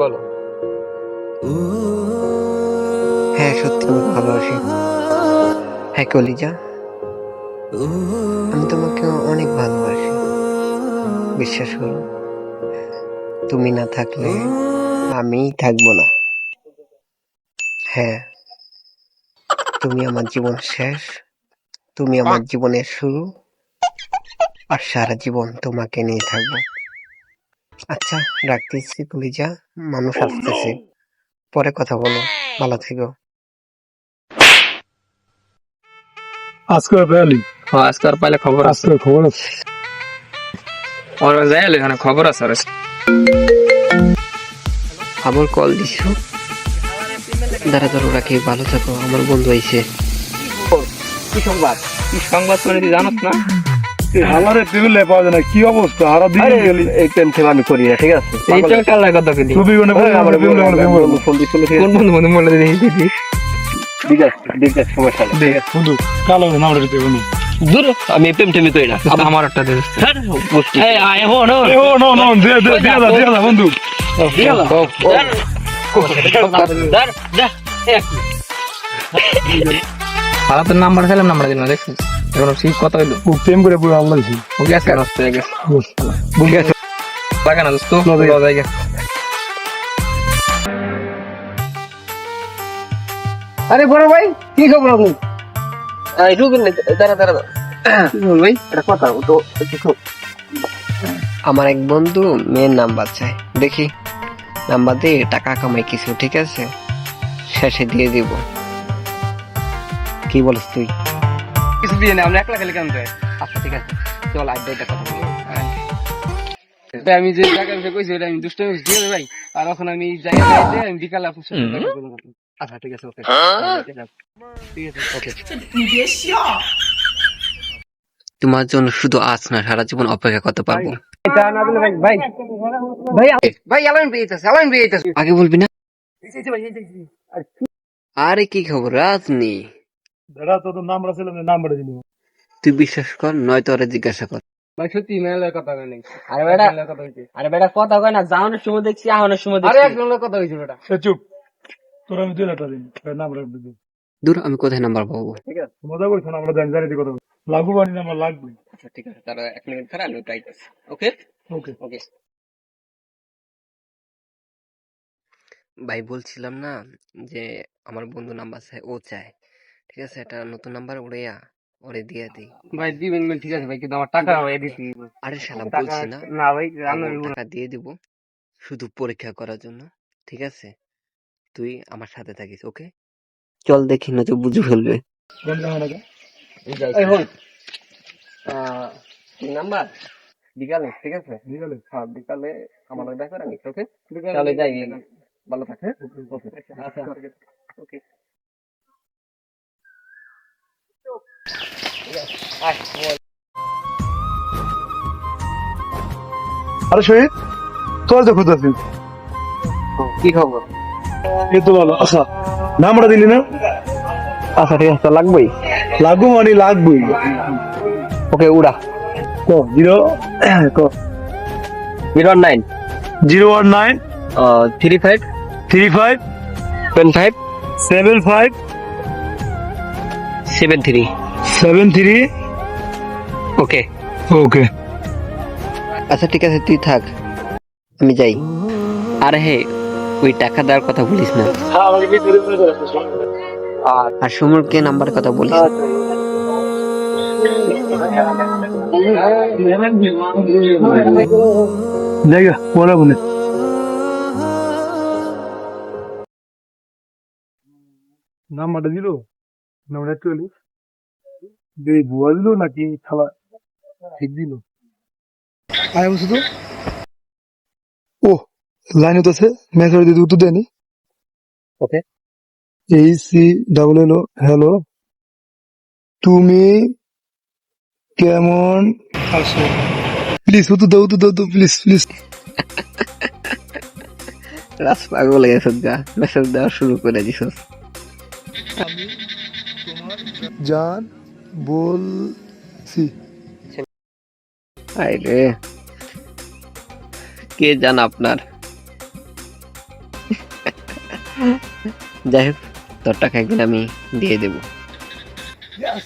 বলো? হ্যাঁ, সত্যি তোমাকে ভালোবাসি। হ্যাঁ কলিজা, আমি তোমাকে অনেক ভালোবাসি। বিশ্বাস করো, তুমি না থাকলে আমি থাকবো না। হ্যাঁ, তুমি আমার জীবন শেষ, তুমি আমার জীবনের শুরু, আর সারা জীবন তোমাকে নিয়ে থাকবো। আচ্ছা, রাখতেছি কলিজা, মানুষ আসতেছে, পরে কথা বলো, ভালো থেকো। আজকে পেয়ালি আজকে আর পাইলে খবর আছে। আজকে খবর আছে। ওর যাই এখানে খবর আছে। আবার কল দিছো? দাঁড়া দাঁড়ো, রাখি, ভালো থাকো, আমার বন্ধু আইছে। কি সংবাদ? কি সংবাদ মানে তুই জানাস না? আমার টেবিলে পাওয়া যায় না, কি অবস্থা? হারা দিন গেলি এই টেনশন আমি করি না, ঠিক আছে? এইটা কাল কথা কইলি। ছবি আমার বন্ধু ফোন দিছিল, ঠিক কোন আছে? বন্ধু বন্ধু বলে দিই। ঠিক আছে, সমস্যা নেই। বন্ধু কালো নাম রেখে বন্ধু দূর, আমি প্রেম টেমে করি না। আমার একটা দে। এই আয় হো নো। ও নো নো দিয়া দা বন্ধু সারা তোর নাম্বার ছিলাম, নাম্বার দিন না দেখছিস? এখন ঠিক কথা হইলো। ও প্রেম করে পুরো আল্লাহছি ওকে আজকে নষ্ট হয়ে গেছে। লাগে না দোস্ত, জায়গা। আরে বড় ভাই, কি খবর আপনি? দাঁড়া ভাই, একটা কথা তো। আমার এক বন্ধু মেয়ের নাম্বার চায়, দেখি নাম্বার দিয়ে টাকা কামাই কিছু, ঠিক আছে? শেষে দিয়ে দিব। কি বলিস তুই? কিছু দিয়ে না, আমরা একলা খেলে কেন যায়? আচ্ছা ঠিক আছে, চল আড্ডা কথা বলি। আমি যে টাকা পয়সা কইছি ওটা আমি দুষ্ট দিয়ে দেব ভাই। আর এখন আমি জায়গা যাইতে আমি বিকালে আপনার সাথে দেখা করব। আচ্ছা ঠিক আছে, ওকে। ঠিক আছে, ওকে। তোমার জন্য শুধু আজ না, সারা জীবন অপেক্ষা করতে পারবো। এটা না বলে ভাই ভাই ভাই ভাই আলাইন পেয়েছে আগে বলবি না? আরে কি খবর রাজনি? দাদা তো নাম্বার ছিল না, নাম্বারটা দিলি তুই বিশ্বাস কর, নয়তো ওরে জিজ্ঞাসা কর। ভাই সত্যি মেলার কথা কয় নাই। আরে বেটা কথা কয় না, যাওয়ানোর সময় দেখছি, আহনের সময় আরে দেখছি। এক নম্বর কথা হইছে বেটা। সে চুপ তোর আমি 2 দিন নাম্বার দিবি দূর, আমি কোথায় নাম্বার পাবো? ঠিক আছে, মজা করছ না, আমরা জানি কথা লাগু বানি নাম্বার লাগবে। আচ্ছা ঠিক আছে, তারা 1 মিনিট খারাপ আমি ট্রাই করছি। ওকে ওকে ওকে। ভাই বলছিলাম না যে আমার বন্ধু নাম্বার চায়, ও চায়, ঠিক আছে? একটা নতুন নাম্বার ওরে দিয়ে দিই। ভাই দিবেন ঠিক আছে ভাই, কিন্তু আমার টাকা এডিট আরে শালা, টাকা বলছি না না ভাই, পাবো, আমি টাকা দিয়ে দিব শুধু পরীক্ষা করার জন্য, ঠিক আছে? তুই আমার সাথে থাকিস, ওকে? চল দেখি, না তো বুঝে ফেলবে। কোন জায়গা এই হল নাম্বার বিকালে, ঠিক আছে? নিগলে হ্যাঁ বিকালে আমার দেখা রাখি, ওকে? তাহলে যাই, ভালো থাকে। ওকে আচ্ছা ওকে। আরে শহীদ তোর যে খুঁজে আছিস কি খবর? এই তো ভালো। আচ্ছা নাম্বারটা দিলি না? আচ্ছা ঠিক আছে, লাগবেই। লাগু মানে লাগবেই। ওকে, উড়া। ক জিরো ক 019 019 35 35 25 75 73। 73 ওকে ওকে আচ্ছা ঠিক আছে, তুই থাক, আমি যাই। আর হে, ওই টাকা দেওয়ার কথা বলিস না, আর সুমনকে নাম্বার কথা বলিস না। জায়গা বলা বলে নাম্বারটা দিল, নাম্বারটা একটু এলি ভুয়া দিল নাকি খালা ঠিক দিল? আয় বলছো তো ও লাইন হতেছে, মেসেজ দিতে উত্তর দেয়নি। ওকে, ACLL হ্যালো, তুমি কেমন আছো? প্লিজ উত্তর দাও তো, প্লিজ প্লিজ। রাস পাগল হয়ে গেছে, যা মেসেজ দেওয়া শুরু করে দিছস। জান বলছি আরে কে জান আপনার? যাই হোক, তোর টাকা একদিন আমি দিয়ে দেব। Yes.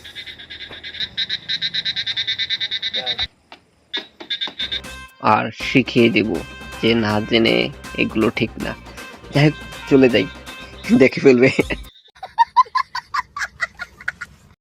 আর শিখিয়ে দেব যে না জেনে এগুলো ঠিক না। যাই হোক, চলে যাই, দেখে ফেলবে।